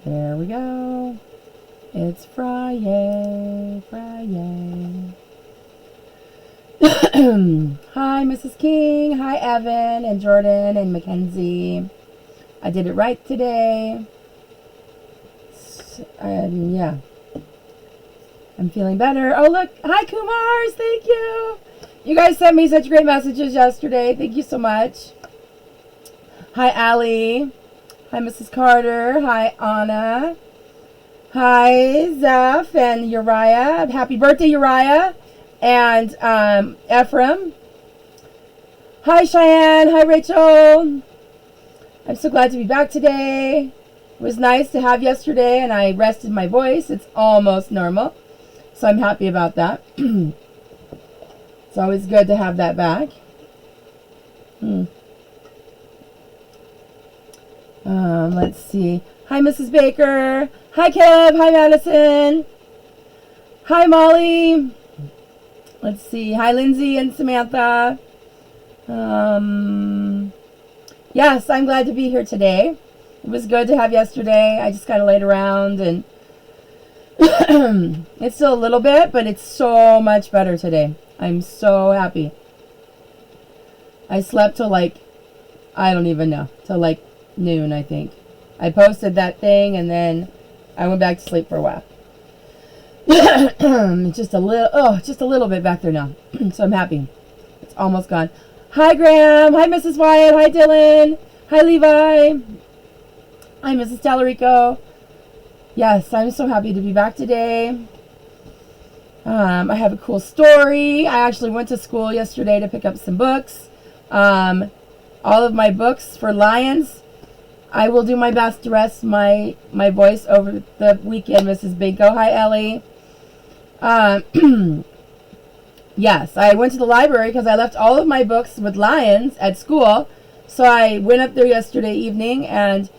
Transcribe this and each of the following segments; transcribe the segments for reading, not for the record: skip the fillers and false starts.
There we go. It's Friday. Friday. Hi, Mrs. King. Hi, Evan and Jordan and Mackenzie. I did it right today. Yeah. I'm feeling better. Oh, look. Hi, Kumars. Thank you. You guys sent me such great messages yesterday. Thank you so much. Hi, Allie. Hi, Mrs. Carter. Hi, Anna. Hi, Zeph and Uriah. Happy birthday, Uriah. And Ephraim. Hi, Cheyenne. Hi, Rachel. I'm so glad to be back today. It was nice to have yesterday, and I rested my voice. It's almost normal. So I'm happy about that. It's always good to have that back. Let's see. Hi, Mrs. Baker. Hi, Kev. Hi, Madison. Hi, Molly. Let's see. Hi, Lindsay and Samantha. Yes, I'm glad to be here today. It was good to have yesterday. I just kind of laid around and it's still a little bit, but it's so much better today. I'm so happy. I slept till I don't even know, till noon, I think. I posted that thing and then I went back to sleep for a while. just a little bit back there now. So I'm happy. It's almost gone. Hi, Graham. Hi, Mrs. Wyatt. Hi, Dylan. Hi, Levi. Hi, Mrs. Tallarico. Yes, I'm so happy to be back today. I have a cool story. I actually went to school yesterday to pick up some books. All of my books for Lions. I will do my best to rest my voice over the weekend, Mrs. Binko. Hi, Ellie. Yes, I went to the library because I left all of my books with Lions at school. So I went up there yesterday evening, and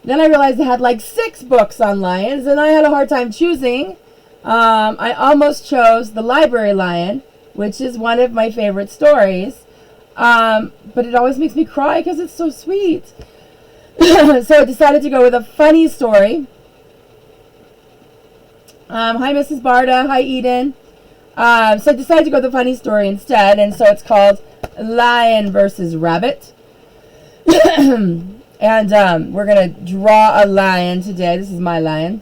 then I realized I had 6 books on Lions, and I had a hard time choosing. I almost chose The Library Lion, which is one of my favorite stories. But it always makes me cry because it's so sweet. So I decided to go with a funny story. Hi, Mrs. Barda. Hi, Eden. So I decided to go with a funny story instead, and so it's called Lion versus Rabbit. And we're going to draw a lion today. This is my lion.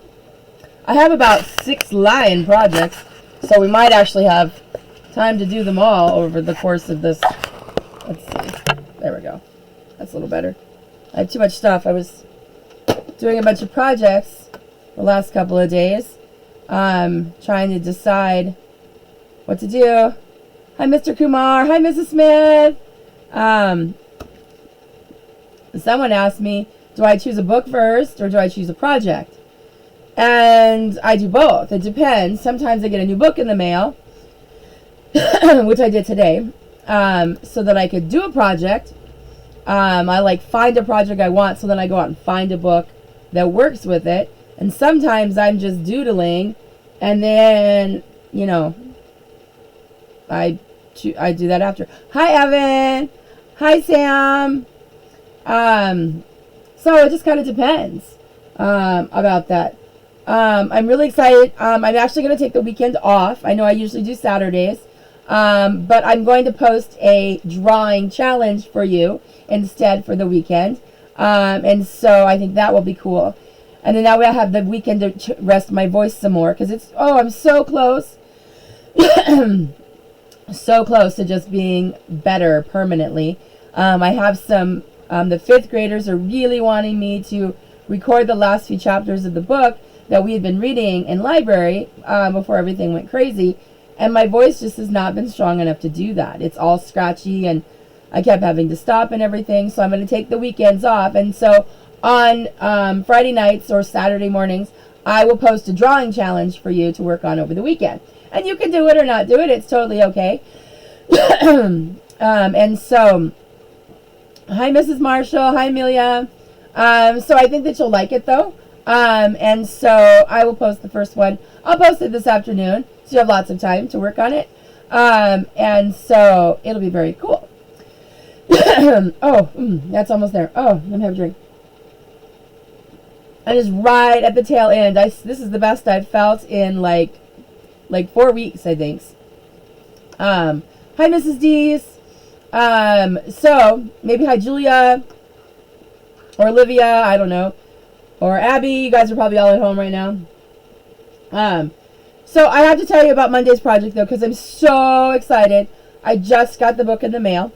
I have about 6 lion projects, so we might actually have time to do them all over the course of this. Let's see. There we go. That's a little better. I have too much stuff. I was doing a bunch of projects the last couple of days, trying to decide what to do. Hi, Mr. Kumar. Hi, Mrs. Smith. Someone asked me, do I choose a book first or do I choose a project? And I do both. It depends. Sometimes I get a new book in the mail, which I did today, so that I could do a project. I find a project I want, so then I go out and find a book that works with it. And sometimes I'm just doodling, and then, I do that after. Hi, Evan. Hi, Sam. So it just kind of depends about that. I'm really excited. I'm actually going to take the weekend off. I know I usually do Saturdays. But I'm going to post a drawing challenge for you instead for the weekend. And so I think that will be cool. And then that way I have the weekend to rest my voice some more. Because I'm so close. So close to just being better permanently. I have some, the 5th graders are really wanting me to record the last few chapters of the book that we had been reading in library before everything went crazy. And my voice just has not been strong enough to do that. It's all scratchy, and I kept having to stop and everything. So I'm going to take the weekends off. And so on Friday nights or Saturday mornings, I will post a drawing challenge for you to work on over the weekend. And you can do it or not do it. It's totally okay. And so, hi, Mrs. Marshall. Hi, Amelia. So I think that you'll like it, though. And so I will post the first one. I'll post it this afternoon, so you have lots of time to work on it. And so it'll be very cool. That's almost there. Oh, let me have a drink. I just right at the tail end. This is the best I've felt in like 4 weeks, I think. Hi, Mrs. D's. So maybe hi, Julia or Olivia. I don't know, or Abby. You guys are probably all at home right now. So I have to tell you about Monday's project though, because I'm so excited. I just got the book in the mail.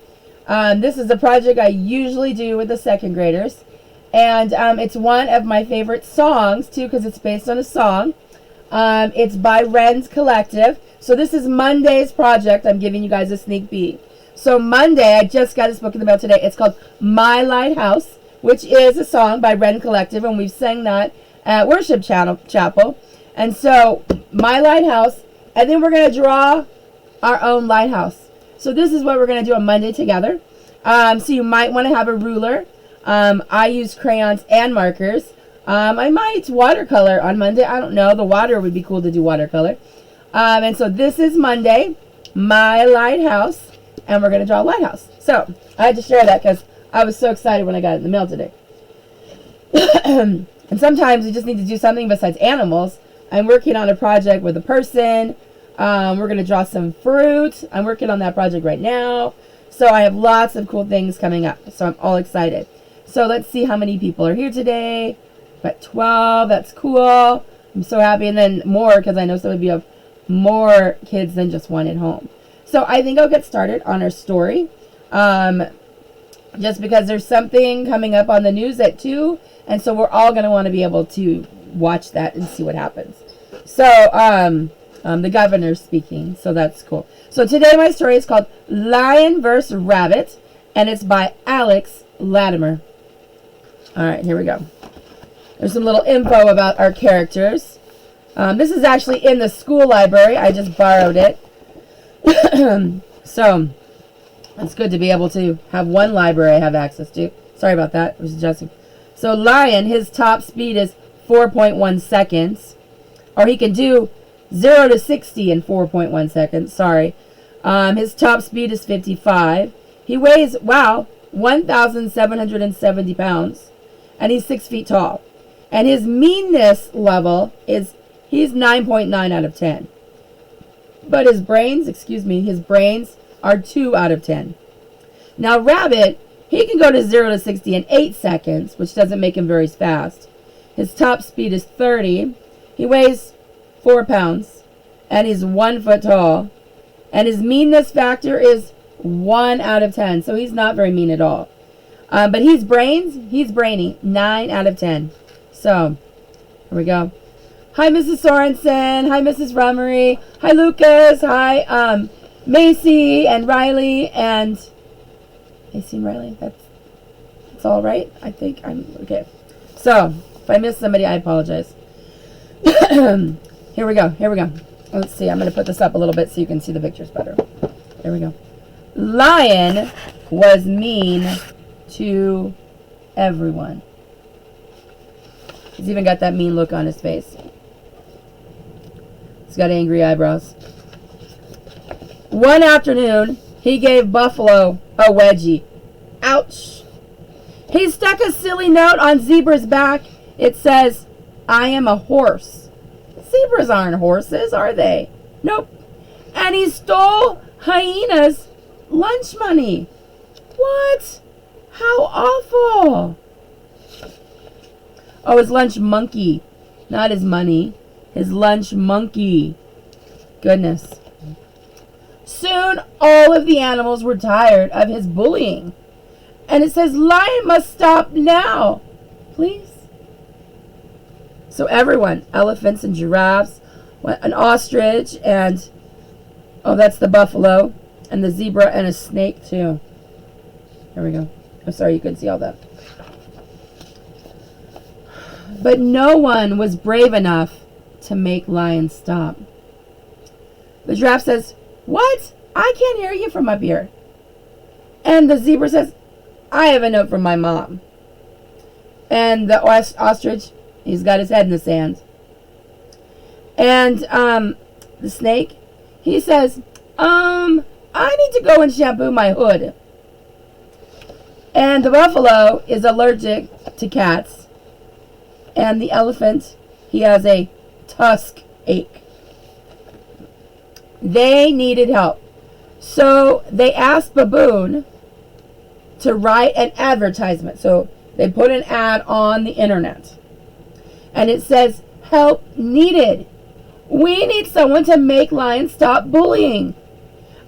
This is a project I usually do with the second graders. And it's one of my favorite songs, too, because it's based on a song. It's by Wren's Collective. So this is Monday's project. I'm giving you guys a sneak peek. So Monday, I just got this book in the mail today. It's called My Lighthouse, which is a song by Wren Collective. And we've sang that at Worship Chapel. And so, My Lighthouse. And then we're going to draw our own lighthouse. So this is what we're going to do on Monday together. So you might want to have a ruler. I use crayons and markers. I might watercolor on Monday. I don't know. The water would be cool to do watercolor. And so this is Monday, My Lighthouse. And we're going to draw a lighthouse. So I had to share that because I was so excited when I got it in the mail today. And sometimes you just need to do something besides animals. I'm working on a project with a person. We're going to draw some fruit. I'm working on that project right now. So I have lots of cool things coming up. So I'm all excited. So let's see how many people are here today. Got 12. That's cool. I'm so happy. And then more, because I know some of you have more kids than just one at home. So I think I'll get started on our story. Just because there's something coming up on the news at 2. And so we're all going to want to be able to watch that and see what happens. So the governor's speaking. So that's cool. So today my story is called Lion vs. Rabbit. And it's by Alex Latimer. All right, here we go. There's some little info about our characters. This is actually in the school library. I just borrowed it. So, it's good to be able to have one library I have access to. Sorry about that. I was adjusting. So, Lion, his top speed is 4.1 seconds. Or he can do 0 to 60 in 4.1 seconds. Sorry. His top speed is 55. He weighs, 1,770 pounds. And he's 6 feet tall. And his meanness level is, he's 9.9 out of 10. But his brains are 2 out of 10. Now, Rabbit, he can go to 0 to 60 in 8 seconds, which doesn't make him very fast. His top speed is 30. He weighs 4 pounds. And he's 1 foot tall. And his meanness factor is 1 out of 10. So he's not very mean at all. But he's brainy. 9 out of 10. So, here we go. Hi, Mrs. Sorensen. Hi, Mrs. Rummery. Hi, Lucas. Hi, Macy and Riley. And Macy and Riley. That's all right. I think I'm okay. So, if I missed somebody, I apologize. Here we go. Let's see. I'm going to put this up a little bit so you can see the pictures better. There we go. Lion was mean to everyone. He's even got that mean look on his face. He's got angry eyebrows. One afternoon, he gave Buffalo a wedgie. Ouch. He stuck a silly note on Zebra's back. It says, I am a horse. Zebras aren't horses, are they? Nope. And he stole Hyena's lunch money. What? How awful. Oh, his lunch monkey. Not his money. His lunch monkey. Goodness. Soon, all of the animals were tired of his bullying. And it says, Lion must stop now. Please. So everyone, elephants and giraffes, an ostrich, and, oh, that's the buffalo, and the zebra, and a snake, too. There we go. I'm sorry you couldn't see all that. But no one was brave enough to make Lion stop. The giraffe says, what? I can't hear you from up here. And the zebra says, I have a note from my mom. And the ostrich, he's got his head in the sand. And the snake, he says, I need to go and shampoo my hood. And the buffalo is allergic to cats. And the elephant, he has a tusk ache. They needed help. So they asked Baboon to write an advertisement. So they put an ad on the internet. And it says, "Help needed. We need someone to make lions stop bullying.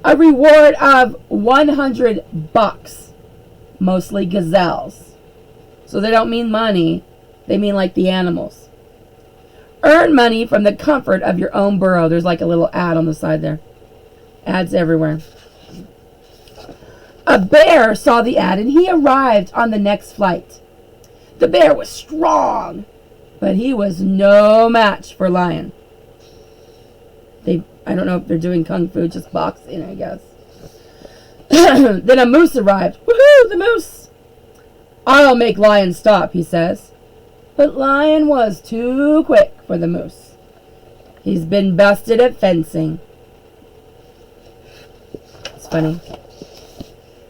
A reward of $100. Mostly gazelles." So they don't mean money. They mean like the animals. "Earn money from the comfort of your own burrow." There's like a little ad on the side there. Ads everywhere. A bear saw the ad and he arrived on the next flight. The bear was strong, but he was no match for Lion. I don't know if they're doing kung fu, just boxing, I guess. Then a moose arrived. Woohoo, the moose! "I'll make Lion stop," he says. But Lion was too quick for the moose. He's been busted at fencing. It's funny.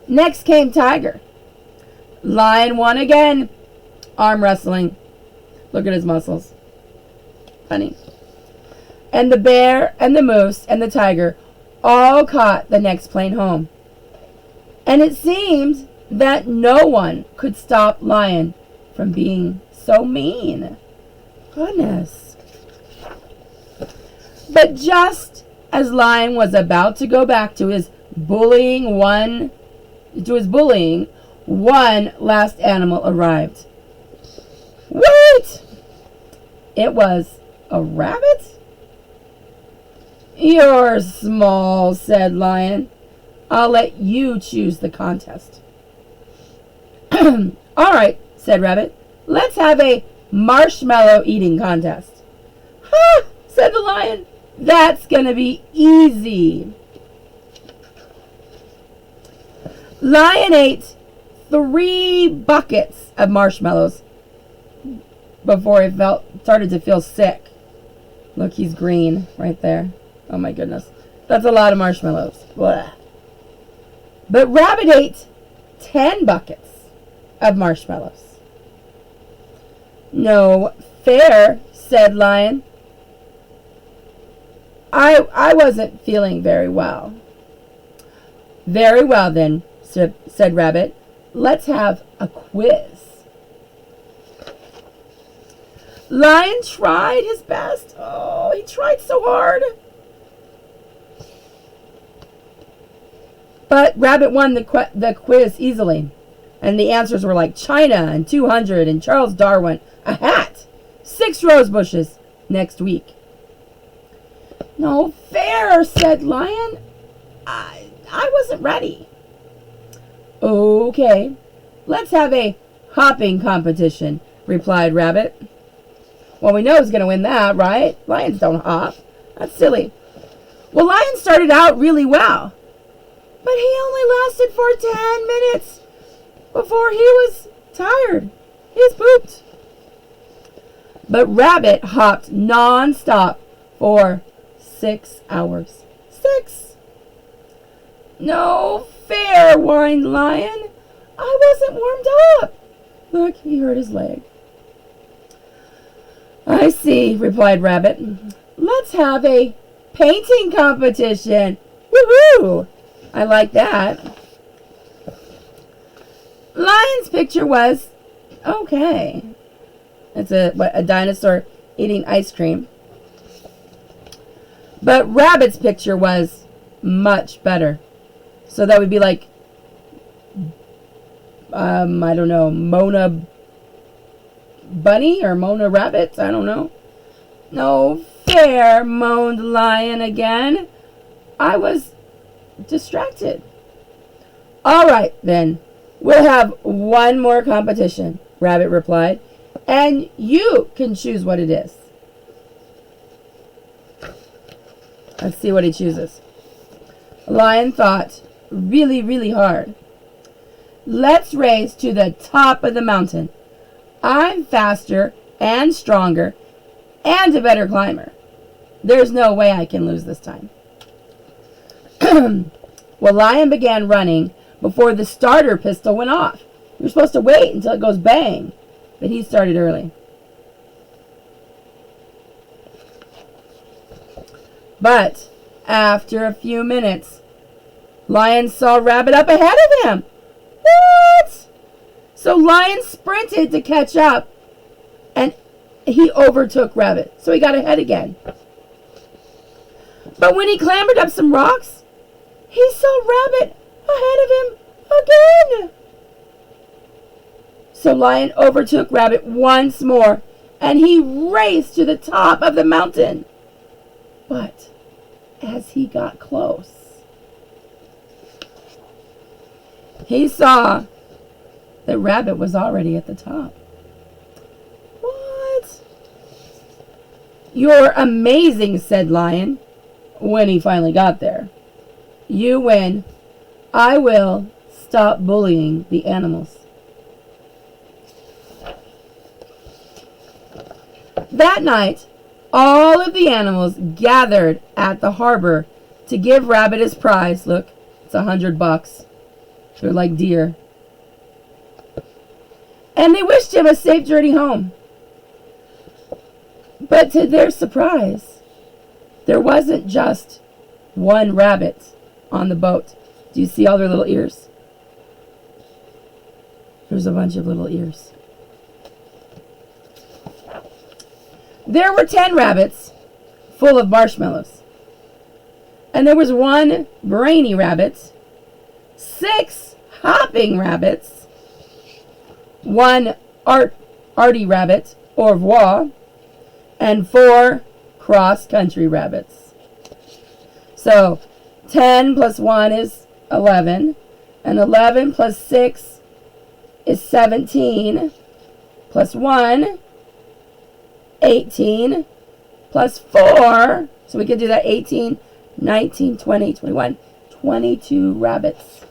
Next came Tiger. Lion won again. Arm wrestling. Look at his muscles. Funny. And the bear and the moose and the tiger all caught the next plane home. And it seemed that no one could stop Lion from being so mean. Goodness. But just as Lion was about to go back to his bullying, one last animal arrived. Wait! It was a rabbit? "You're small," said Lion. "I'll let you choose the contest." "All right," said Rabbit. "Let's have a marshmallow eating contest." "Ha!" said the Lion. "That's gonna be easy." Lion ate 3 buckets of marshmallows before he started to feel sick. Look, he's green right there. Oh my goodness. That's a lot of marshmallows. Blah. But Rabbit ate 10 buckets of marshmallows. "No fair," said Lion. I wasn't feeling very well." "Very well then," said Rabbit. "Let's have a quiz." Lion tried his best. Oh, he tried so hard. But Rabbit won the quiz easily. And the answers were like China and 200 and Charles Darwin, a hat, 6 rose bushes next week. "No fair," said Lion. I wasn't ready." "Okay, let's have a hopping competition," replied Rabbit. "Well, we know who's going to win that, right? Lions don't hop. That's silly." Well, Lion started out really well, but he only lasted for 10 minutes before he was tired. He was pooped. But Rabbit hopped non-stop for 6 hours. 6! "No fair," whined Lion. "I wasn't warmed up." Look, he hurt his leg. "I see," replied Rabbit. "Let's have a painting competition." Woohoo! I like that. Lion's picture was okay. It's a dinosaur eating ice cream. But Rabbit's picture was much better. So that would be like, I don't know, Mona Bunny or Mona Rabbit? I don't know. "No fair," moaned Lion again. "I was distracted." "All right, then. We'll have one more competition," Rabbit replied. "And you can choose what it is." Let's see what he chooses. Lion thought really, really hard. "Let's race to the top of the mountain. I'm faster and stronger and a better climber. There's no way I can lose this time." Well, Lion began running before the starter pistol went off. You're supposed to wait until it goes bang, but he started early. But after a few minutes, Lion saw Rabbit up ahead of him. What? So Lion sprinted to catch up, and he overtook Rabbit. So he got ahead again. But when he clambered up some rocks, he saw Rabbit ahead of him again. So Lion overtook Rabbit once more, and he raced to the top of the mountain. But as he got close, he saw that Rabbit was already at the top. What? You're amazing, said Lion when he finally got there. You win. I will stop bullying the animals. That night, all of the animals gathered at the harbor to give Rabbit his prize. Look, it's $100. They're like deer. And they wished him a safe journey home. But to their surprise, there wasn't just one rabbit on the boat. Do you see all their little ears? There's a bunch of little ears. There were 10 rabbits full of marshmallows. And there was one brainy rabbit, 6 hopping rabbits, one arty rabbit, au revoir, and 4 cross-country rabbits. So 10 plus 1 is 11, and 11 plus 6 is 17, plus 1, 18, plus 4, so we could do that, 18, 19, 20, 21, 22 rabbits.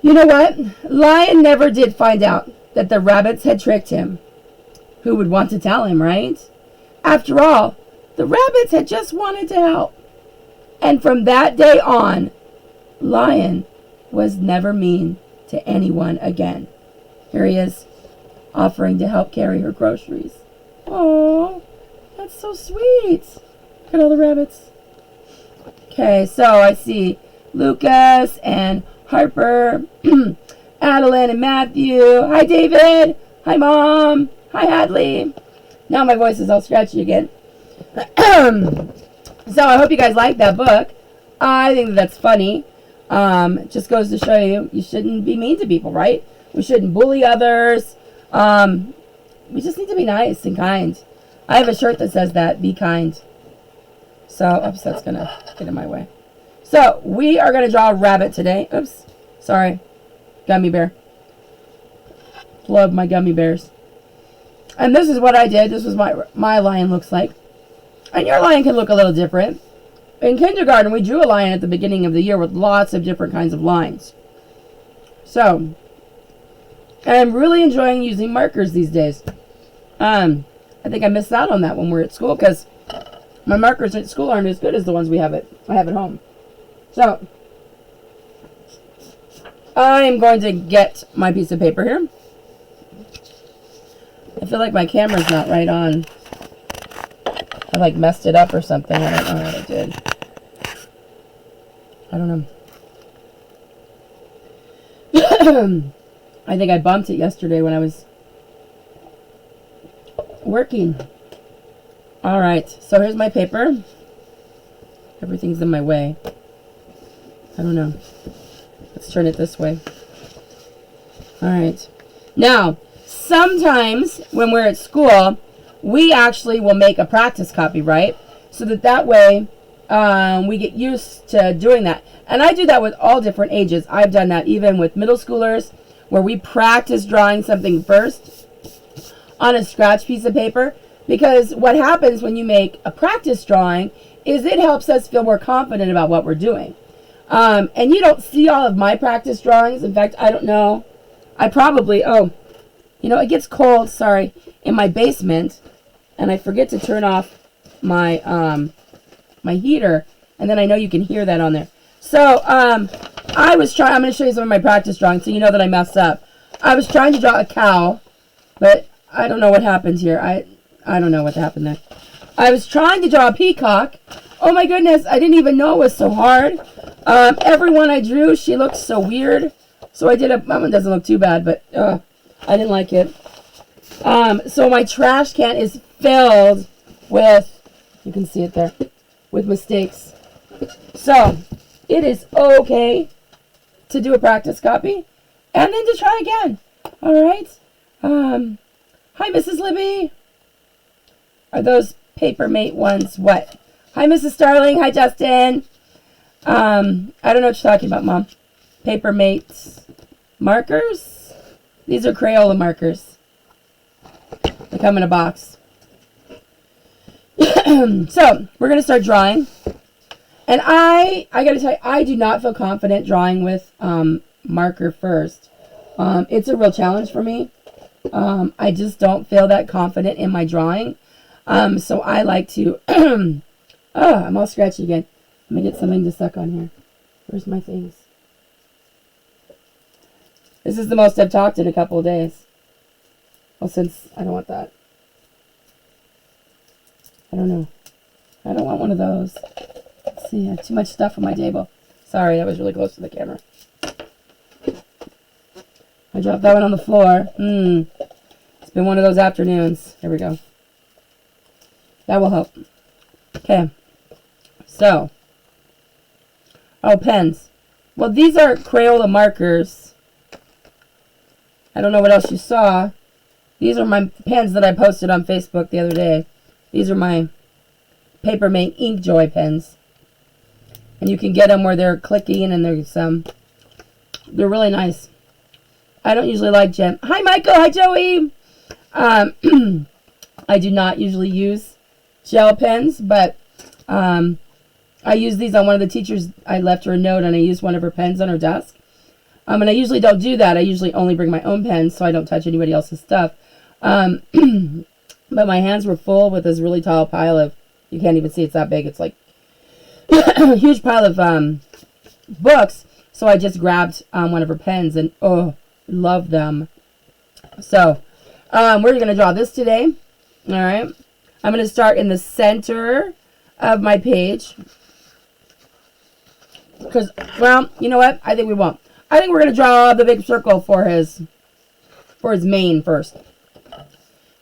You know what? Lion never did find out that the rabbits had tricked him. Who would want to tell him, right? After all, the rabbits had just wanted to help. And from that day on, Lion was never mean to anyone again. Here he is, offering to help carry her groceries. Oh, that's so sweet. Look at all the rabbits. Okay, so I see Lucas and Harper, Adeline and Matthew. Hi, David. Hi, Mom. Hi, Hadley. Now my voice is all scratchy again. So I hope you guys like that book. I think that's funny. It just goes to show you, you shouldn't be mean to people, right? We shouldn't bully others. We just need to be nice and kind. I have a shirt that says that, be kind. So, oops, that's going to get in my way. So, we are going to draw a rabbit today. Oops, sorry. Gummy bear. Love my gummy bears. And this is what I did. This was my lion looks like. And your lion can look a little different. In kindergarten, we drew a lion at the beginning of the year with lots of different kinds of lines. So, and I'm really enjoying using markers these days. I think I missed out on that when we were at school because my markers at school aren't as good as the ones I have at home. So, I'm going to get my piece of paper here. I feel like my camera's not right on. I like messed it up or something. I don't know what I did. I don't know. I think I bumped it yesterday when I was working. Alright, so here's my paper. Everything's in my way. I don't know. Let's turn it this way. Alright. Now, sometimes when we're at school, we actually will make a practice copy, right? So that way we get used to doing that. And I do that with all different ages. I've done that even with middle schoolers, where we practice drawing something first on a scratch piece of paper. Because what happens when you make a practice drawing is it helps us feel more confident about what we're doing. And you don't see all of my practice drawings. In fact, I don't know. I probably, it gets cold, sorry, in my basement. And I forget to turn off my my heater. And then I know you can hear that on there. So, I'm going to show you some of my practice drawings so you know that I messed up. I was trying to draw a cow, but I don't know what happened here. I don't know what happened there. I was trying to draw a peacock. Oh my goodness, I didn't even know it was so hard. Everyone I drew, she looked so weird. So I did that one doesn't look too bad, but I didn't like it. So my trash can is filled with, you can see it there, with mistakes. So it is okay to do a practice copy and then to try again. All right. Hi, Mrs. Libby. Are those Papermate ones? What? Hi, Mrs. Starling. Hi, Justin. I don't know what you're talking about, Mom. Papermate markers. These are Crayola markers. They come in a box. So we're gonna start drawing, and I gotta tell you, I do not feel confident drawing with marker first. It's a real challenge for me. I just don't feel that confident in my drawing. So I like to. Oh, I'm all scratchy again. Let me get something to suck on here. Where's my things? This is the most I've talked in a couple of days. Well, since I don't want that. I don't know. I don't want one of those. Let's see, I have too much stuff on my table. Sorry, that was really close to the camera. I dropped that one on the floor. It's been one of those afternoons. Here we go. That will help. Okay. So. Oh, pens. Well, these are Crayola markers. I don't know what else you saw. These are my pens that I posted on Facebook the other day. These are my Papermate Inkjoy pens. And you can get them where they're clicking and there's they're really nice. I don't usually like gem. Hi, Michael. Hi, Joey. I do not usually use gel pens, but I use these on one of the teachers. I left her a note and I used one of her pens on her desk. And I usually don't do that. I usually only bring my own pens so I don't touch anybody else's stuff. But my hands were full with this really tall pile of, you can't even see it's that big. It's like a huge pile of books. So I just grabbed one of her pens and, oh, love them. So we're going to draw this today. All right. I'm going to start in the center of my page. Because, well, you know what? I think we won't. I think we're going to draw the big circle for his mane first.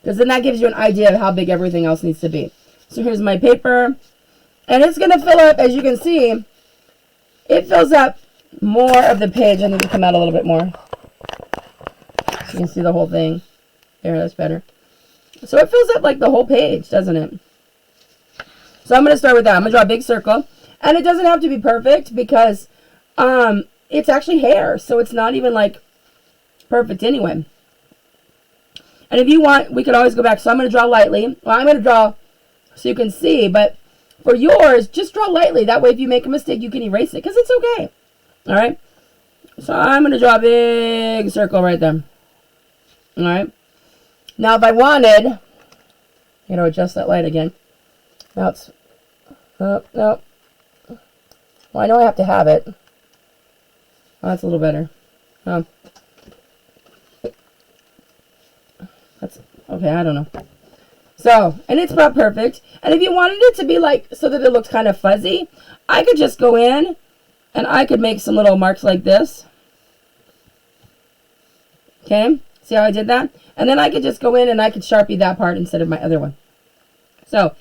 Because then that gives you an idea of how big everything else needs to be. So here's my paper. And it's going to fill up, as you can see, it fills up more of the page. I need to come out a little bit more. So you can see the whole thing. There, that's better. So it fills up like the whole page, doesn't it? So I'm going to start with that. I'm going to draw a big circle. And it doesn't have to be perfect because it's actually hair. So it's not even like perfect anyway. And if you want, we could always go back. So I'm going to draw lightly. Well, I'm going to draw so you can see. But for yours, just draw lightly. That way if you make a mistake, you can erase it. Because it's okay. All right. So I'm going to draw a big circle right there. All right. Now if I wanted, you know, adjust that light again. Now it's, no. Well, I know I have to have it. Oh, that's a little better. That's okay, I don't know. So, and it's not perfect. And if you wanted it to be like, so that it looks kind of fuzzy, I could just go in and I could make some little marks like this. Okay, see how I did that? And then I could just go in and I could Sharpie that part instead of my other one. So,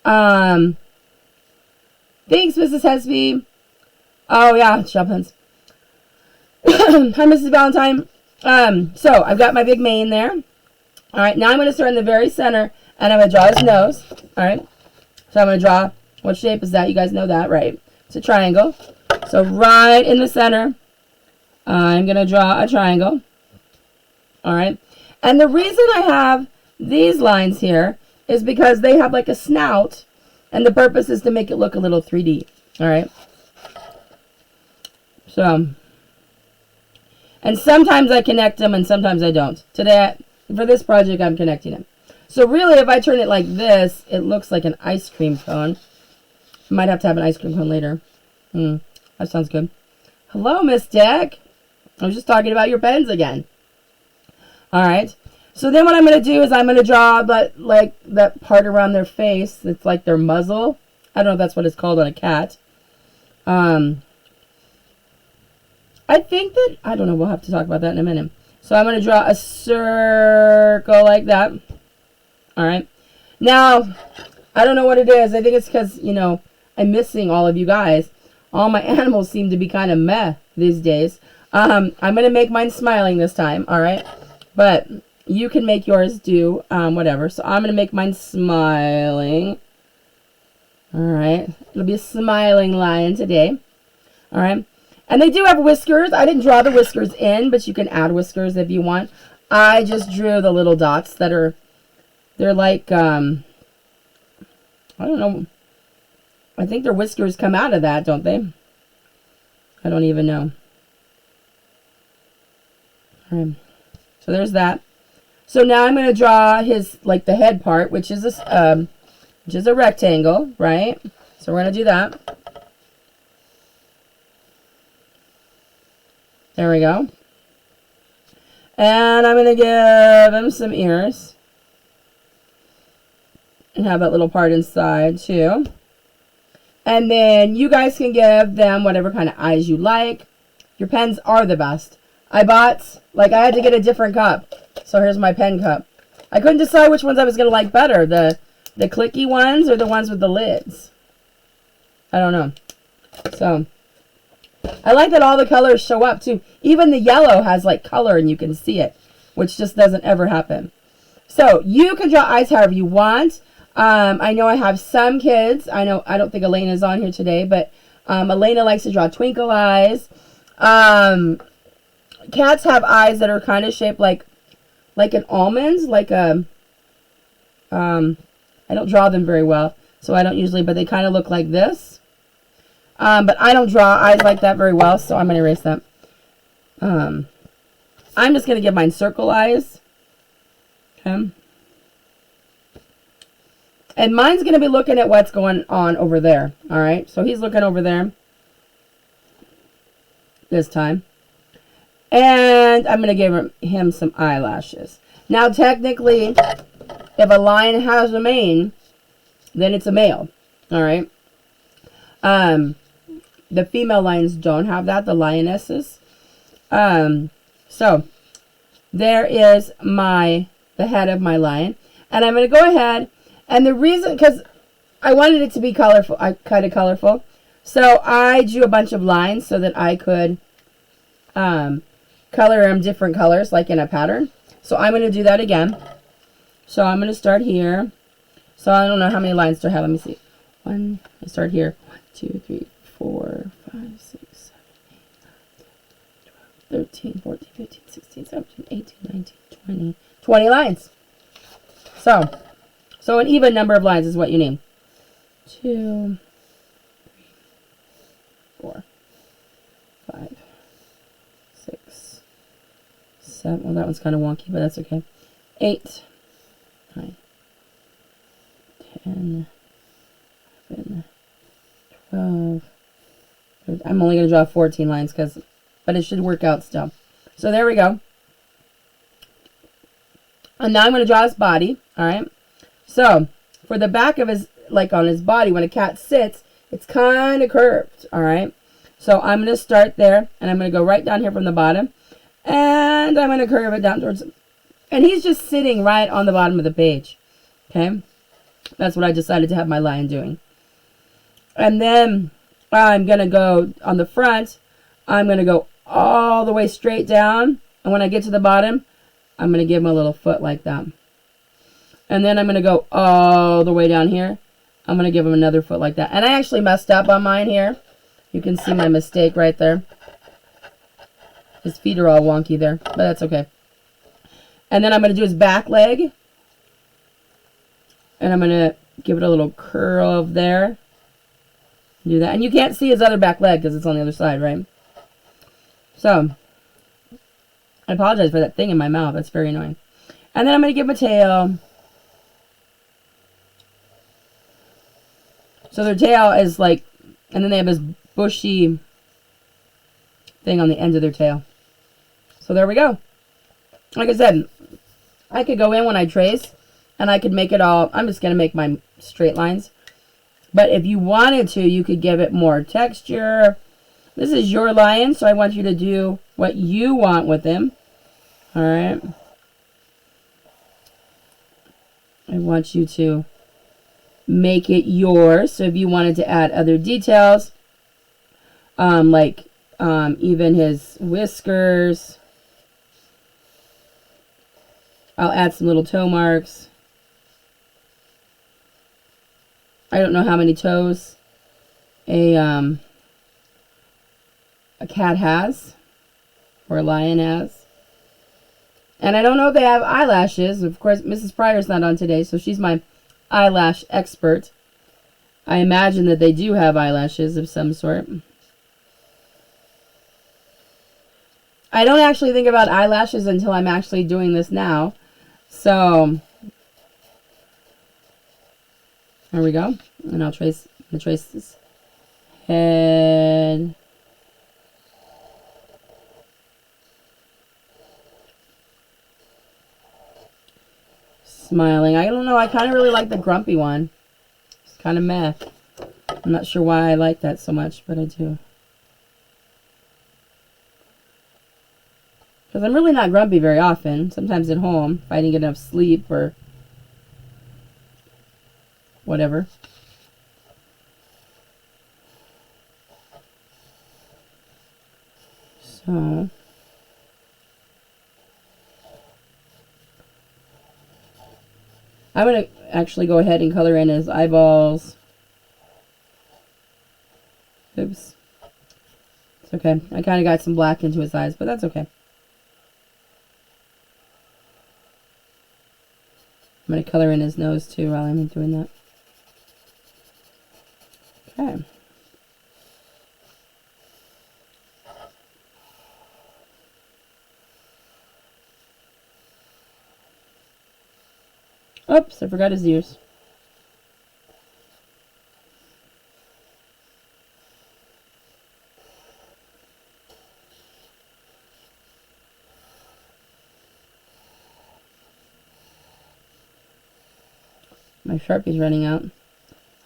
thanks, Mrs. Hesby. Oh, yeah, shell pens. Hi, Mrs. Valentine. So, I've got my big mane there. All right, now I'm going to start in the very center, and I'm going to draw his nose. All right, so I'm going to draw, what shape is that? You guys know that, right? It's a triangle. So, right in the center, I'm going to draw a triangle. All right, and the reason I have these lines here is because they have like a snout, and the purpose is to make it look a little 3D. All right. So, and sometimes I connect them and sometimes I don't. Today, for this project, I'm connecting them. So really, if I turn it like this, it looks like an ice cream cone. I might have to have an ice cream cone later. That sounds good. Hello, Miss Deck. I was just talking about your pens again. All right. So then what I'm going to do is I'm going to draw that, like, that part around their face. It's like their muzzle. I don't know if that's what it's called on a cat. I think that, I don't know, we'll have to talk about that in a minute. So I'm going to draw a circle like that. All right. Now, I don't know what it is. I think it's because, you know, I'm missing all of you guys. All my animals seem to be kind of meh these days. I'm going to make mine smiling this time. All right. But you can make yours do whatever. So I'm going to make mine smiling. All right. It'll be a smiling lion today. All right. And they do have whiskers. I didn't draw the whiskers in, but you can add whiskers if you want. I just drew the little dots that are, they're like, I don't know. I think their whiskers come out of that, don't they? I don't even know. All right. So there's that. So now I'm going to draw his, like, the head part, which is a rectangle, right? So we're going to do that. There we go. And I'm going to give him some ears. And have that little part inside, too. And then you guys can give them whatever kind of eyes you like. Your pens are the best. I bought, like, I had to get a different cup. So here's my pen cup. I couldn't decide which ones I was going to like better. The clicky ones or the ones with the lids. I don't know. So I like that all the colors show up too. Even the yellow has like color and you can see it, which just doesn't ever happen. So you can draw eyes however you want. I know I have some kids. I don't think Elena's on here today, but Elena likes to draw twinkle eyes. Cats have eyes that are kind of shaped like an almond, like a I don't draw them very well, so I don't usually, but they kind of look like this. But I don't draw eyes like that very well, so I'm going to erase that. I'm just going to give mine circle eyes. Okay. And mine's going to be looking at what's going on over there. All right. So he's looking over there this time. And I'm going to give him some eyelashes. Now, technically, if a lion has a mane, then it's a male. All right. The female lions don't have that, the lionesses. So there is the head of my lion. And I'm going to go ahead, and the reason, because I wanted it to be colorful, kind of colorful. So I drew a bunch of lines so that I could color them different colors, like in a pattern. So I'm going to do that again. So I'm going to start here. So I don't know how many lines do I have. Let me see. I start here. 1, 2, 3, 4, 5, 6, 7, 8, 9, 10, 13, 14, 15, 16, 17, 18, 19, 20. 20 lines. So an even number of lines is what you need. 2, 3, 4, 5, 6, 7. Well, that one's kind of wonky, but that's okay. 8, 9, 10, 11, 12. I'm only going to draw 14 lines, but it should work out still. So there we go. And now I'm going to draw his body. All right. So for the back of his, like on his body, when a cat sits, it's kind of curved. All right. So I'm going to start there, and I'm going to go right down here from the bottom, and I'm going to curve it down towards, and he's just sitting right on the bottom of the page. Okay. That's what I decided to have my lion doing. And then I'm going to go on the front. I'm going to go all the way straight down. And when I get to the bottom, I'm going to give him a little foot like that. And then I'm going to go all the way down here. I'm going to give him another foot like that. And I actually messed up on mine here. You can see my mistake right there. His feet are all wonky there, but that's okay. And then I'm going to do his back leg. And I'm going to give it a little curve there. Do that. And you can't see his other back leg because it's on the other side, right? So, I apologize for that thing in my mouth. That's very annoying. And then I'm going to give him a tail. So their tail is like, and then they have this bushy thing on the end of their tail. So there we go. Like I said, I could go in when I trace, and I could make it all, I'm just going to make my straight lines. But if you wanted to, you could give it more texture. This is your lion, so I want you to do what you want with him. All right. I want you to make it yours. So if you wanted to add other details, like even his whiskers, I'll add some little toe marks. I don't know how many toes a cat has, or a lion has. And I don't know if they have eyelashes. Of course, Mrs. Pryor's not on today, so she's my eyelash expert. I imagine that they do have eyelashes of some sort. I don't actually think about eyelashes until I'm actually doing this now. So, there we go. And I'll trace this head. Smiling. I don't know. I kind of really like the grumpy one. It's kind of meh. I'm not sure why I like that so much, but I do. Because I'm really not grumpy very often. Sometimes at home, if I didn't get enough sleep or whatever. So, I'm going to actually go ahead and color in his eyeballs. Oops. It's okay. I kind of got some black into his eyes, but that's okay. I'm going to color in his nose too while I'm doing that. Okay. Oops, I forgot his ears. My Sharpie's running out.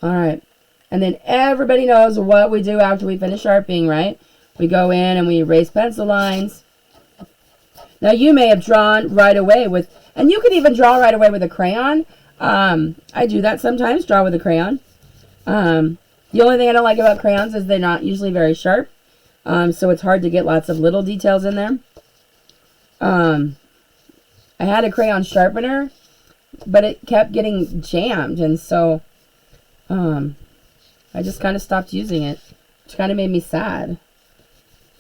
Alright. And then everybody knows what we do after we finish Sharpieing, right? We go in and we erase pencil lines. Now you may have drawn right away with, and you can even draw right away with a crayon. I do that sometimes, draw with a crayon. The only thing I don't like about crayons is they're not usually very sharp. So it's hard to get lots of little details in there. I had a crayon sharpener, but it kept getting jammed, and so I just kind of stopped using it, which kind of made me sad.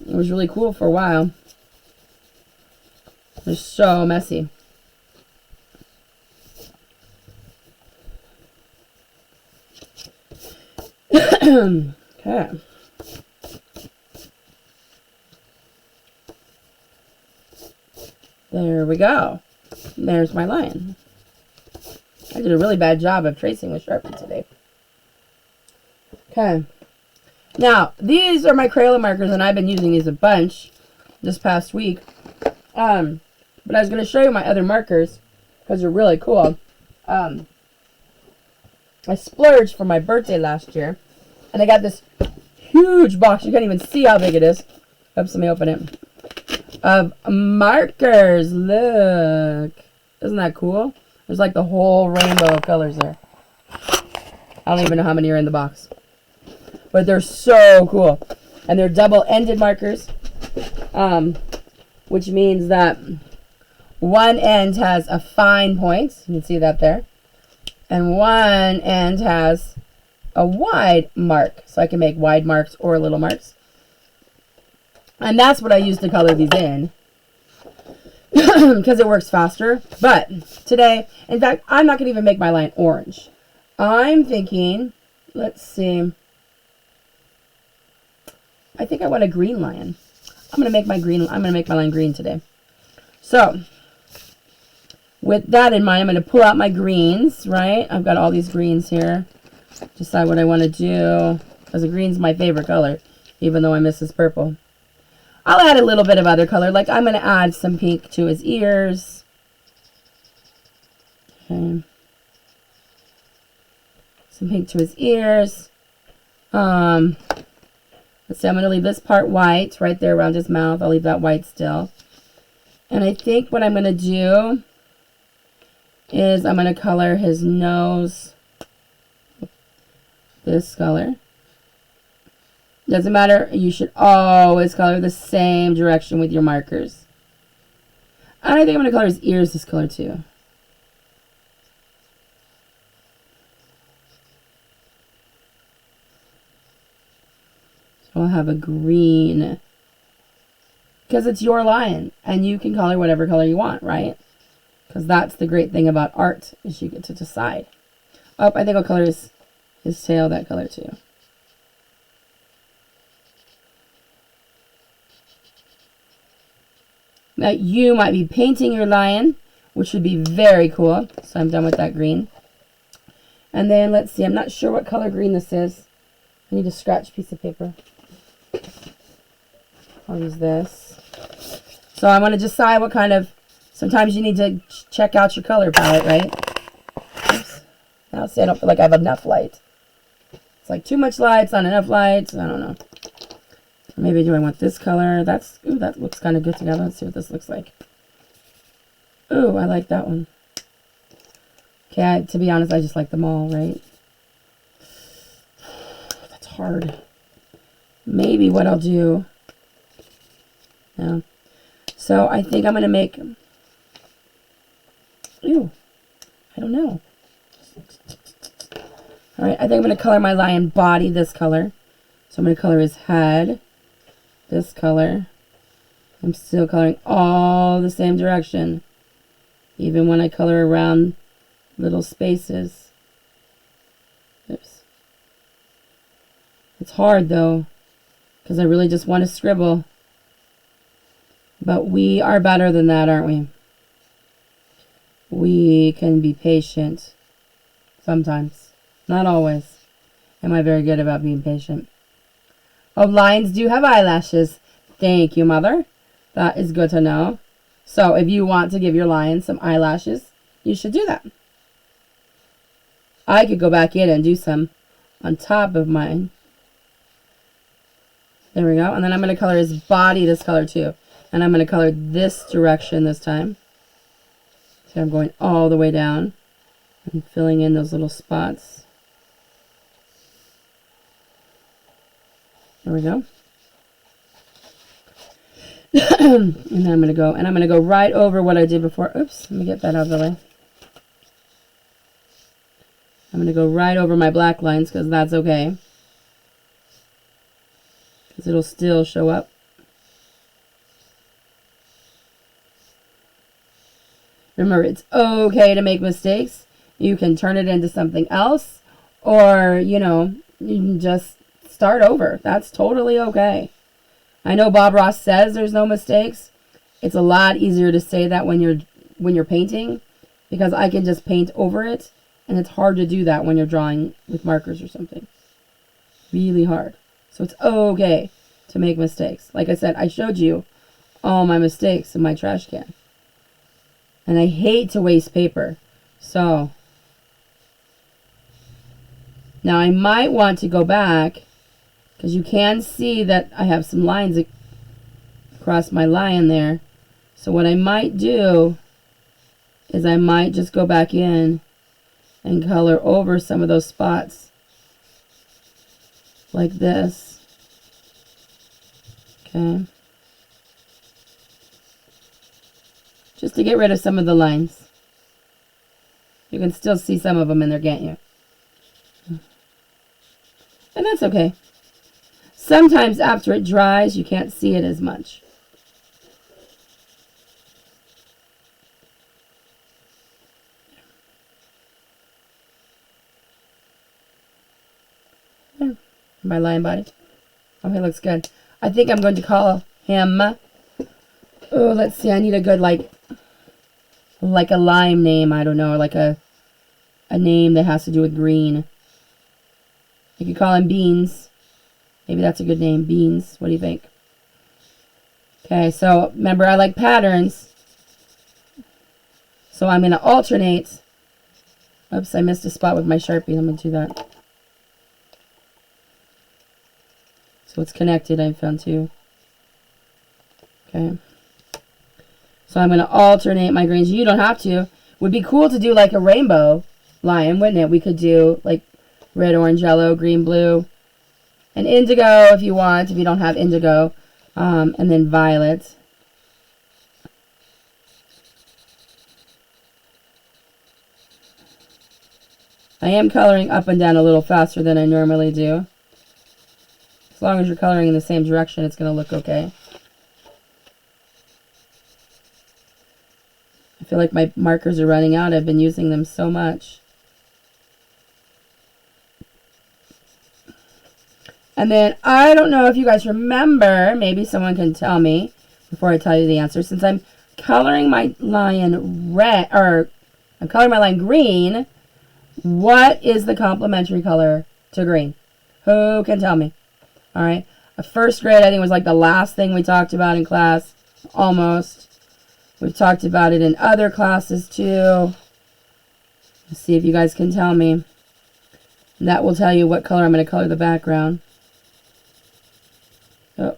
It was really cool for a while. It was so messy. Okay. There we go. There's my lion. I did a really bad job of tracing with Sharpie today. Okay. Now, these are my Crayola markers, and I've been using these a bunch this past week. But I was going to show you my other markers, because they're really cool. I splurged for my birthday last year, and I got this huge box. You can't even see how big it is. Oops, let me open it. Of markers. Look. Isn't that cool? There's like the whole rainbow of colors there. I don't even know how many are in the box. But they're so cool. And they're double-ended markers. Which means that one end has a fine point. You can see that there. And one end has a wide mark. So I can make wide marks or little marks. And that's what I use to color these in. Because it works faster. But today, in fact, I'm not going to even make my line orange. I'm thinking, let's see. I think I want a green lion. I'm going to make my line green today. So, with that in mind, I'm going to pull out my greens, right? I've got all these greens here. Decide what I want to do. Because the green's my favorite color, even though I miss this purple. I'll add a little bit of other color. Like, I'm going to add some pink to his ears. Okay. Some pink to his ears. Let's see, I'm going to leave this part white right there around his mouth. I'll leave that white still. And I think what I'm going to do is I'm going to color his nose this color. Doesn't matter. You should always color the same direction with your markers. And I think I'm going to color his ears this color too. So I'll have a green. Because it's your lion. And you can color whatever color you want, right? Because that's the great thing about art, is you get to decide. Oh, I think I'll color his tail that color too. Now you might be painting your lion, which would be very cool. So I'm done with that green. And then let's see, I'm not sure what color green this is. I need a scratch piece of paper. I'll use this. So I want to decide what kind of, sometimes you need to check out your color palette, right? Oops. Now see, I don't feel like I have enough light. It's like too much light, it's not enough light. I don't know. Maybe do I want this color? Ooh, that looks kind of good together. Let's see what this looks like. Ooh, I like that one. Okay, to be honest, I just like them all, right? That's hard. Maybe what I'll do. No. So I think I'm going to make... Ew. I don't know. Alright, I think I'm going to color my lion body this color. So I'm going to color his head this color. I'm still coloring all the same direction. Even when I color around little spaces. Oops. It's hard though, because I really just want to scribble. But we are better than that, aren't we? We can be patient. Sometimes. Not always. Am I very good about being patient? Oh, lions do have eyelashes. Thank you, Mother. That is good to know. So, if you want to give your lion some eyelashes, you should do that. I could go back in and do some on top of mine. There we go. And then I'm going to color his body this color too. And I'm going to color this direction this time. So I'm going all the way down and filling in those little spots. There we go. And then I'm going to go right over what I did before. Oops, let me get that out of the way. I'm going to go right over my black lines because that's okay. Because it'll still show up. Remember, it's okay to make mistakes. You can turn it into something else. Or, you know, you can just start over. That's totally okay. I know Bob Ross says there's no mistakes. It's a lot easier to say that when you're painting, because I can just paint over it, and it's hard to do that when you're drawing with markers or something. Really hard. So it's okay to make mistakes. Like I said, I showed you all my mistakes in my trash can. And I hate to waste paper. So now I might want to go back, because you can see that I have some lines across my lion there. So what I might do is I might just go back in and color over some of those spots. Like this. Okay. Just to get rid of some of the lines. You can still see some of them in there, can't you? And that's okay. Sometimes after it dries, you can't see it as much. Yeah. My lion body. Oh, he looks good. I think I'm going to call him... Oh, let's see. I need a good, like a lime name. I don't know. Like a name that has to do with green. You could call him Beans. Maybe that's a good name. Beans. What do you think? Okay, so remember I like patterns. So I'm going to alternate Oops, I missed a spot with my Sharpie. I'm going to do that. So it's connected, I found too. Okay. So I'm going to alternate my greens. You don't have to. Would be cool to do like a rainbow line, wouldn't it? We could do like red, orange, yellow, green, blue, and indigo if you want, if you don't have indigo, and then violet. I am coloring up and down a little faster than I normally do. As long as you're coloring in the same direction, it's going to look okay. I feel like my markers are running out. I've been using them so much. And then, I don't know if you guys remember, maybe someone can tell me before I tell you the answer. Since I'm coloring my line red, or I'm coloring my line green, what is the complementary color to green? Who can tell me? All right. First grade, I think, was like the last thing we talked about in class. Almost. We've talked about it in other classes too. Let's see if you guys can tell me. And that will tell you what color I'm going to color the background. Oh.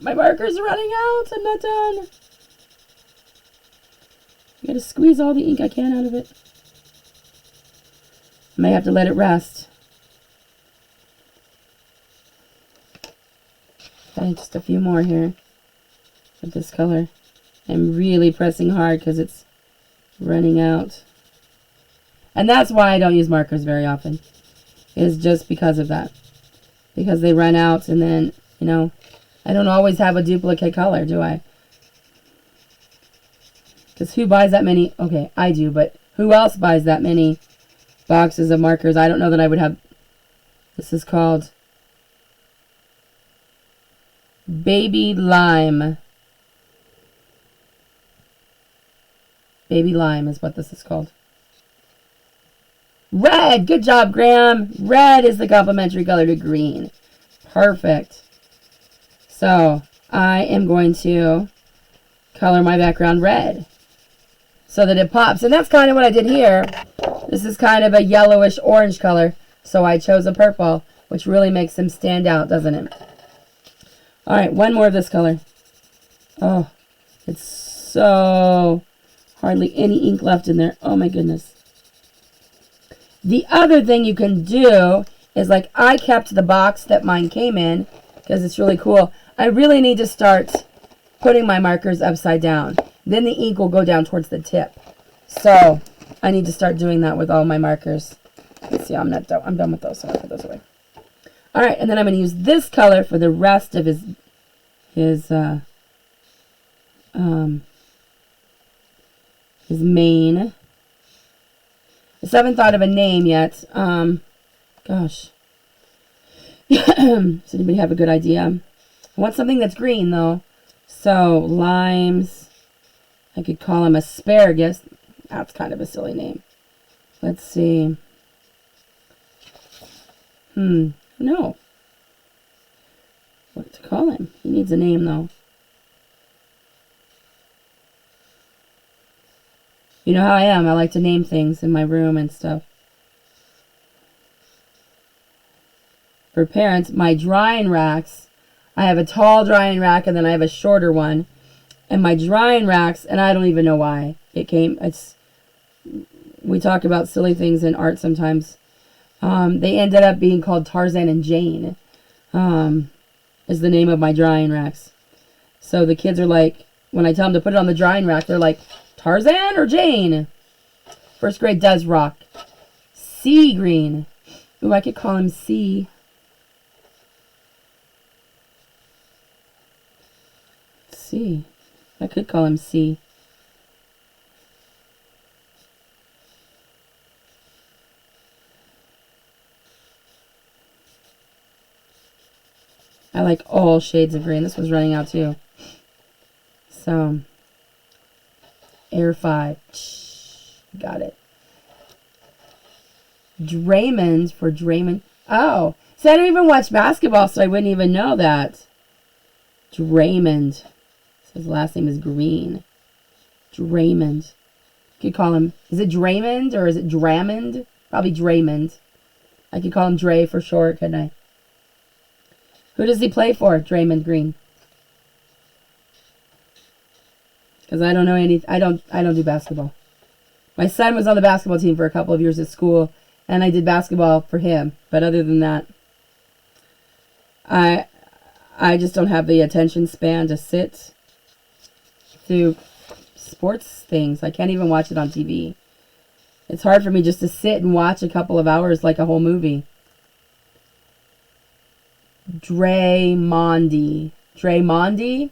My marker's running out. I'm not done. I got to squeeze all the ink I can out of it. I may have to let it rest. Okay, just a few more here with this color. I'm really pressing hard because it's running out. And that's why I don't use markers very often. Is just because of that. Because they run out and then, you know, I don't always have a duplicate color, do I? Because who buys that many? Okay, I do, but who else buys that many boxes of markers? I don't know that I would have. This is called Baby Lime. Baby Lime is what this is called. Red! Good job, Graham. Red is the complementary color to green. Perfect. So, I am going to color my background red so that it pops. And that's kind of what I did here. This is kind of a yellowish orange color. So I chose a purple, which really makes them stand out, doesn't it? All right, one more of this color. Oh, it's so hardly any ink left in there. Oh my goodness. The other thing you can do is, like, I kept the box that mine came in because it's really cool. I really need to start putting my markers upside down. Then the ink will go down towards the tip. So I need to start doing that with all my markers. Let's see, I'm done with those, so I'll put those away. All right, and then I'm going to use this color for the rest of his mane. I still haven't thought of a name yet. Gosh. Does anybody have a good idea? I want something that's green, though. So, limes. I could call him asparagus. That's kind of a silly name. Let's see. No. What to call him? He needs a name, though. You know how I am. I like to name things in my room and stuff. For parents, my drying racks, I have a tall drying rack and then I have a shorter one. And my drying racks, and I don't even know why we talk about silly things in art sometimes. They ended up being called Tarzan and Jane, is the name of my drying racks. So the kids are like, when I tell them to put it on the drying rack, they're like, Tarzan or Jane? First grade does rock. Sea green. Ooh, I could call him Sea. Let's see. I could call him Sea. I like all shades of green. This was running out too. So, Air 5. Got it. Draymond for Draymond. Oh, so I don't even watch basketball, so I wouldn't even know that. Draymond. So his last name is Green. Draymond. Could call him, is it Draymond or is it Dramond? Probably Draymond. I could call him Dre for short, couldn't I? Who does he play for, Draymond Green? Because I don't know I don't do basketball. My son was on the basketball team for a couple of years at school, and I did basketball for him. But other than that, I just don't have the attention span to sit through sports things. I can't even watch it on TV. It's hard for me just to sit and watch a couple of hours like a whole movie. Draymondi. Draymondi?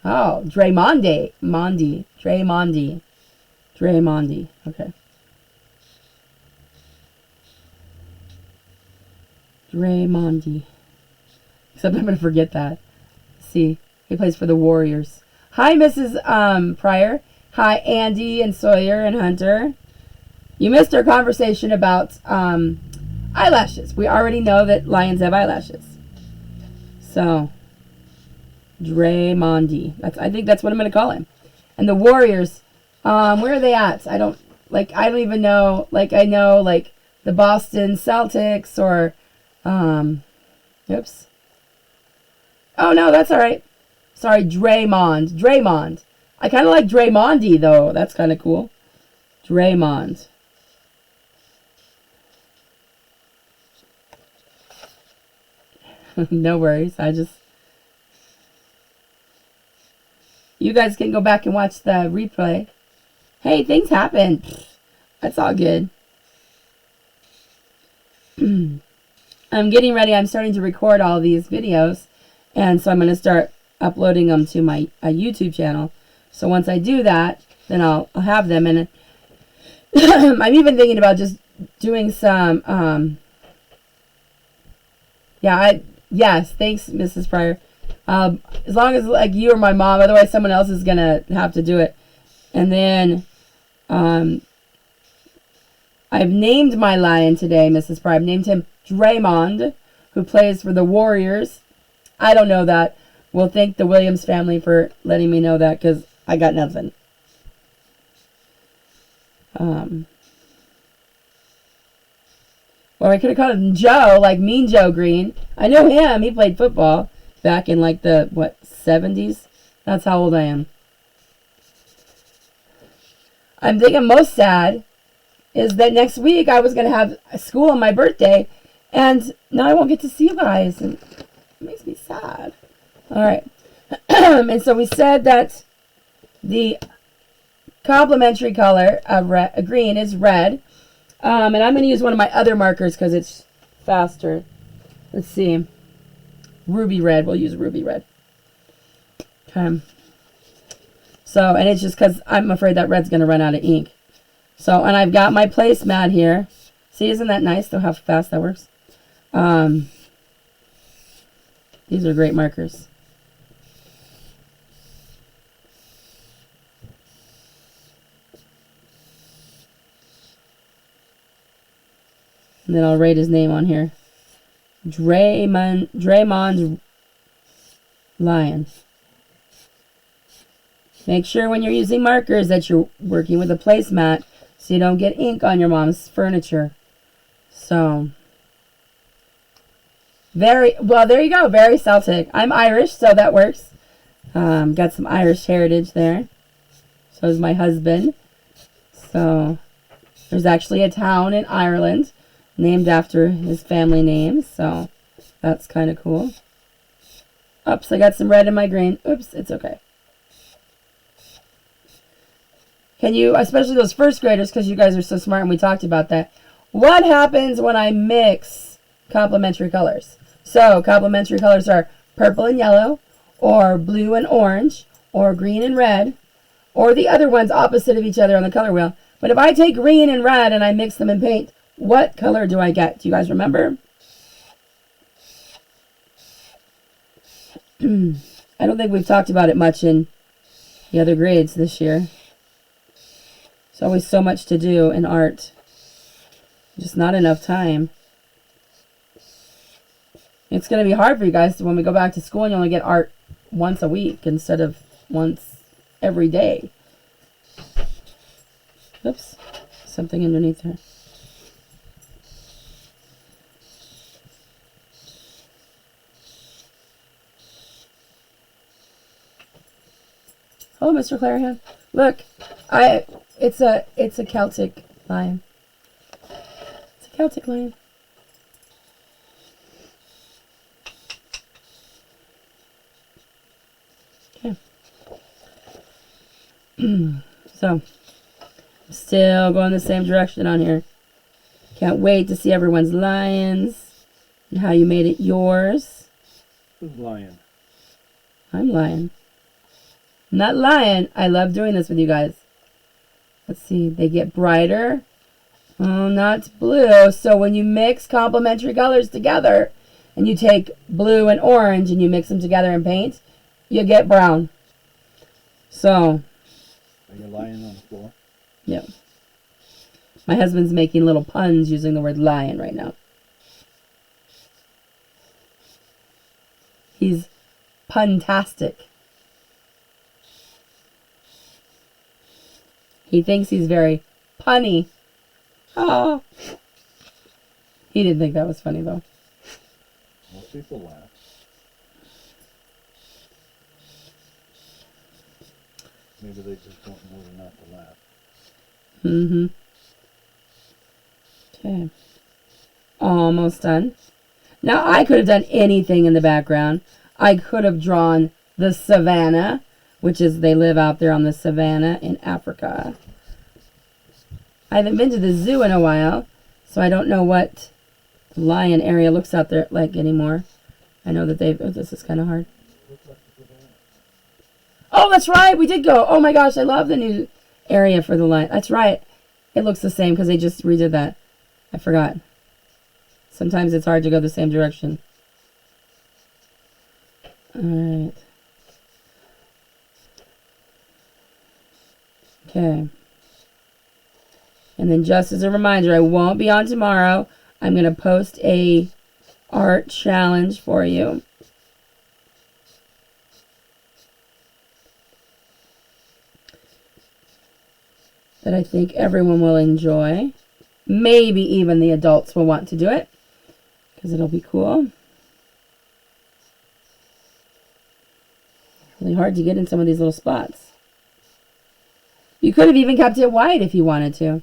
Oh, Draymondi. Mondi. Draymondi. Draymondi. Okay. Draymondi. Except I'm going to forget that. Let's see. He plays for the Warriors. Hi, Mrs. Pryor. Hi, Andy and Sawyer and Hunter. You missed our conversation about eyelashes. We already know that lions have eyelashes. So, Draymondi. I think that's what I'm going to call him. And the Warriors, where are they at? I don't even know. I know, the Boston Celtics or, oops. Oh, no, that's all right. Sorry, Draymond. Draymond. I kind of like Draymondi, though. That's kind of cool. Draymond. No worries. You guys can go back and watch the replay. Hey, things happen. That's all good. I'm getting ready. I'm starting to record all these videos. And so I'm going to start uploading them to my YouTube channel. So once I do that, then I'll have them. And I'm even thinking about just doing some, yes, thanks, Mrs. Pryor. As long as you or my mom, otherwise someone else is going to have to do it. And then I've named my lion today, Mrs. Pryor. I've named him Draymond, who plays for the Warriors. I don't know that. We'll thank the Williams family for letting me know that because I got nothing. Or I could have called him Joe, like Mean Joe Green. I know him. He played football back in the 70s? That's how old I am. I'm thinking most sad is that next week I was going to have school on my birthday, and now I won't get to see you guys, and it makes me sad. All right. And so we said that the complementary color of green is red. And I'm going to use one of my other markers because it's faster. Let's see. Ruby red. We'll use ruby red. Okay. So, and it's just because I'm afraid that red's going to run out of ink. So, and I've got my placemat here. See, isn't that nice, though, how fast that works? These are great markers. And then I'll write his name on here. Draymond Lion. Make sure when you're using markers that you're working with a placemat so you don't get ink on your mom's furniture. So, there you go. Very Celtic. I'm Irish, so that works. Got some Irish heritage there. So is my husband. So, there's actually a town in Ireland named after his family name, so that's kind of cool. Oops, I got some red in my green. Oops, it's okay. Can you, especially those first graders, because you guys are so smart and we talked about that, what happens when I mix complementary colors? So, complementary colors are purple and yellow, or blue and orange, or green and red, or the other ones opposite of each other on the color wheel. But if I take green and red and I mix them in paint, what color do I get? Do you guys remember? I don't think we've talked about it much in the other grades this year. There's always so much to do in art. Just not enough time. It's going to be hard for you guys when we go back to school and you only get art once a week instead of once every day. Oops. Something underneath her. Oh, Mr. Clarahan. Look, it's a Celtic lion. It's a Celtic lion. Okay. So, still going the same direction on here. Can't wait to see everyone's lions and how you made it yours. Who's lion? I'm lying. I'm not lying. I love doing this with you guys. Let's see. They get brighter. Oh, not blue. So when you mix complementary colors together and you take blue and orange and you mix them together in paint, you get brown. So. Are you lying on the floor? Yeah. My husband's making little puns using the word lion right now. He's puntastic. He thinks he's very punny. Oh. He didn't think that was funny, though. Most people laugh. Maybe they just don't know not to laugh. Mm-hmm. Okay. Almost done. Now, I could have done anything in the background. I could have drawn the savannah, which is they live out there on the savannah in Africa. I haven't been to the zoo in a while, so I don't know what the lion area looks out there like anymore. I know that they've... Oh, this is kind of hard. Oh, that's right. We did go. Oh, my gosh. I love the new area for the lion. That's right. It looks the same because they just redid that. I forgot. Sometimes it's hard to go the same direction. All right. Okay. And then just as a reminder, I won't be on tomorrow. I'm going to post a art challenge for you. That I think everyone will enjoy. Maybe even the adults will want to do it, because it'll be cool. Really hard to get in some of these little spots. You could have even kept it white if you wanted to.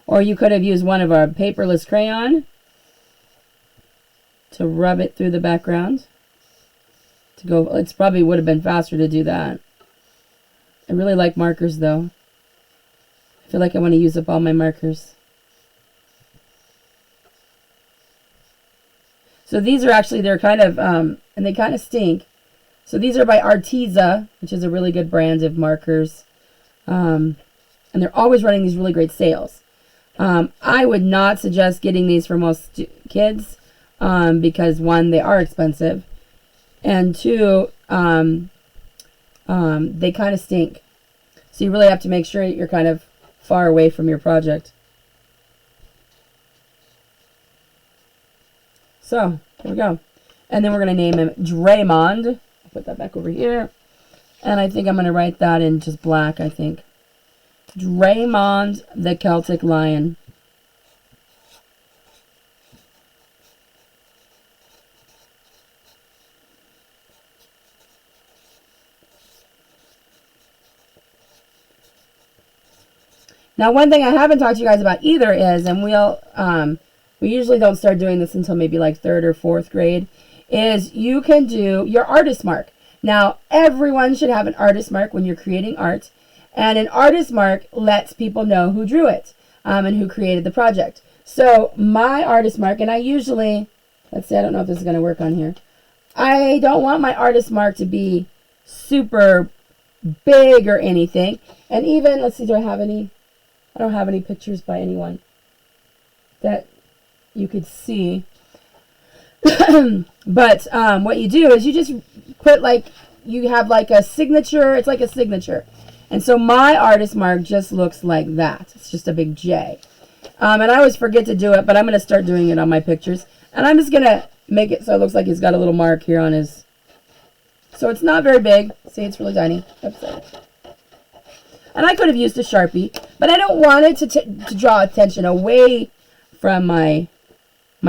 Or you could have used one of our paperless crayon to rub it through the background. It probably would have been faster to do that. I really like markers though. I feel like I want to use up all my markers. So these are actually, they're kind of, and they kind of stink. So these are by Arteza, which is a really good brand of markers. And they're always running these really great sales. I would not suggest getting these for most kids because, one, they are expensive. And two, they kind of stink. So you really have to make sure you're kind of far away from your project. So, here we go. And then we're going to name him Draymond. I'll put that back over here. And I think I'm going to write that in just black, I think. Draymond the Celtic Lion. Now, one thing I haven't talked to you guys about either is, and we usually don't start doing this until maybe like 3rd or 4th grade, is you can do your artist mark. Now, everyone should have an artist mark when you're creating art, and an artist mark lets people know who drew it and who created the project. So my artist mark, and I usually, let's see, I don't know if this is going to work on here. I don't want my artist mark to be super big or anything. And even, let's see, do I have any? I don't have any pictures by anyone that you could see. But what you do is you just put like, you have like a signature. It's like a signature. And so my artist mark just looks like that. It's just a big J. And I always forget to do it, but I'm going to start doing it on my pictures. And I'm just going to make it so it looks like he's got a little mark here on his. So it's not very big. See, it's really tiny. Oops, sorry. And I could have used a Sharpie, But I don't want it to draw attention away from my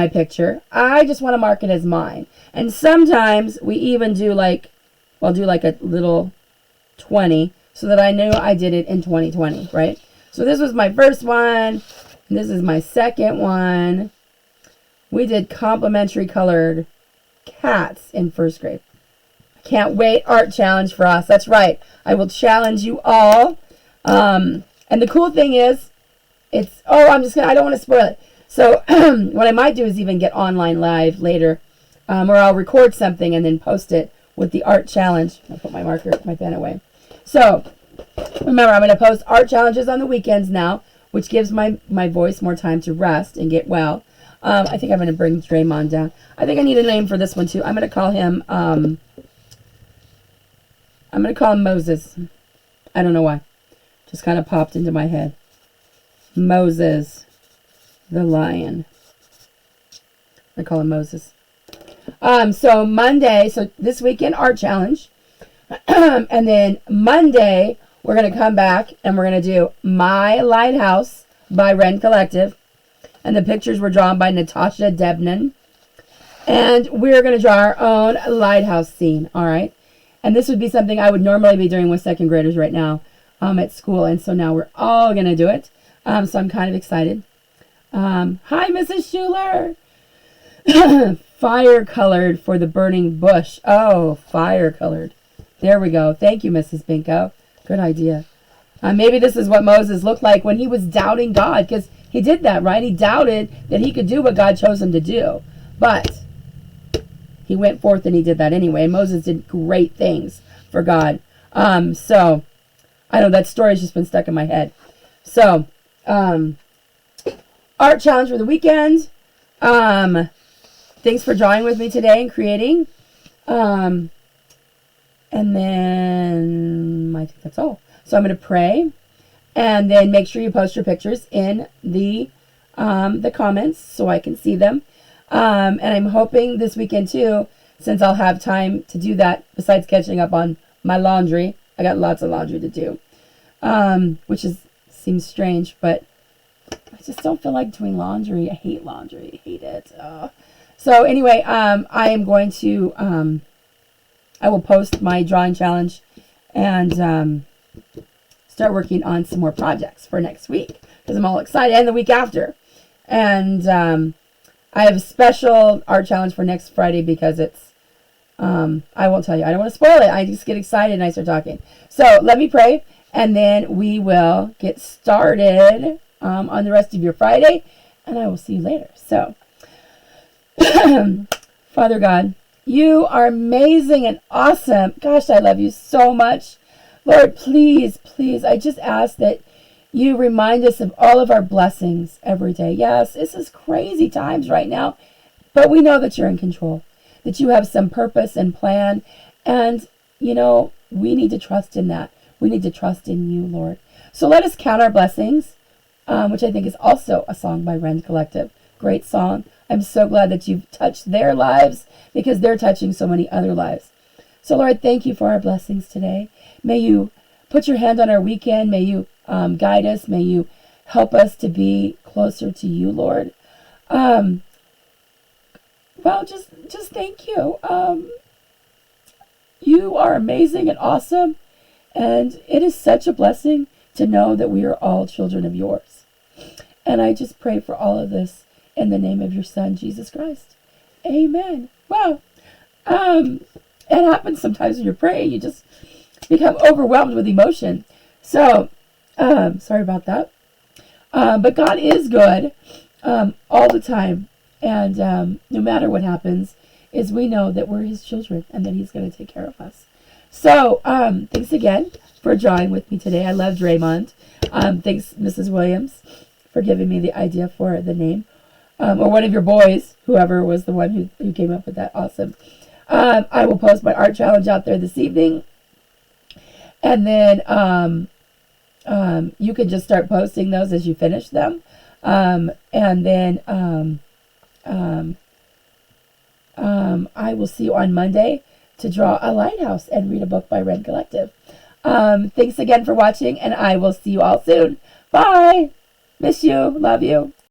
picture. I just want to mark it as mine. And sometimes we even do like, well, do like a little 20 so that I know I did it in 2020, right? So this was my first one. And this is my second one. We did complimentary colored cats in first grade. I can't wait. Art challenge for us. That's right. I will challenge you all. And the cool thing is, I don't want to spoil it. So what I might do is even get online live later, or I'll record something and then post it with the art challenge. I'll put my pen away. So remember, I'm going to post art challenges on the weekends now, which gives my voice more time to rest and get well. I think I'm going to bring Draymond down. I think I need a name for this one too. I'm going to call him Moses. I don't know why. Just kind of popped into my head. Moses the lion. I call him Moses. So Monday, so this weekend art challenge. And then Monday, we're going to come back and we're going to do My Lighthouse by Ren Collective. And the pictures were drawn by Natasha Debnan. And we're going to draw our own lighthouse scene, all right? And this would be something I would normally be doing with second graders right now at school. And so now we're all going to do it. So I'm kind of excited. Hi, Mrs. Schuler. Fire colored for the burning bush. Oh, fire colored. There we go. Thank you, Mrs. Binko. Good idea. Maybe this is what Moses looked like when he was doubting God, because he did that, right? He doubted that he could do what God chose him to do. But he went forth and he did that anyway. And Moses did great things for God. So, I know that story's just been stuck in my head. So, art challenge for the weekend. Thanks for drawing with me today and creating. And then I think that's all. So I'm going to pray, and then make sure you post your pictures in the comments so I can see them. And I'm hoping this weekend too, since I'll have time to do that, besides catching up on my laundry. I got lots of laundry to do, which seems strange, but I just don't feel like doing laundry. I hate laundry. I hate it. So anyway, I am going to, I will post my drawing challenge and start working on some more projects for next week, because I'm all excited, and the week after. And I have a special art challenge for next Friday because it's, I won't tell you. I don't want to spoil it. I just get excited and I start talking. So let me pray, and then we will get started on the rest of your Friday, and I will see you later. So, Father God, you are amazing and awesome. Gosh, I love you so much. Lord, please, please, I just ask that you remind us of all of our blessings every day. Yes, this is crazy times right now, but we know that you're in control, that you have some purpose and plan, and, you know, we need to trust in that. We need to trust in you, Lord. So let us count our blessings, which I think is also a song by Ren Collective. Great song. I'm so glad that you've touched their lives, because they're touching so many other lives. So, Lord, thank you for our blessings today. May you put your hand on our weekend. May you guide us. May you help us to be closer to you, Lord. Well, just thank you. You are amazing and awesome, and it is such a blessing to know that we are all children of yours. And I just pray for all of this in the name of your Son, Jesus Christ. Amen. Wow. It happens sometimes when you're praying. You just become overwhelmed with emotion. So, sorry about that. But God is good all the time. And no matter what happens, is we know that we're his children and that he's going to take care of us. So, thanks again for drawing with me today. I love Draymond. Thanks, Mrs. Williams, for giving me the idea for the name. Or one of your boys, whoever was the one who came up with that. Awesome. I will post my art challenge out there this evening. And then you can just start posting those as you finish them. And then I will see you on Monday to draw a lighthouse and read a book by Red Collective. Thanks again for watching, and I will see you all soon. Bye. Miss you. Love you.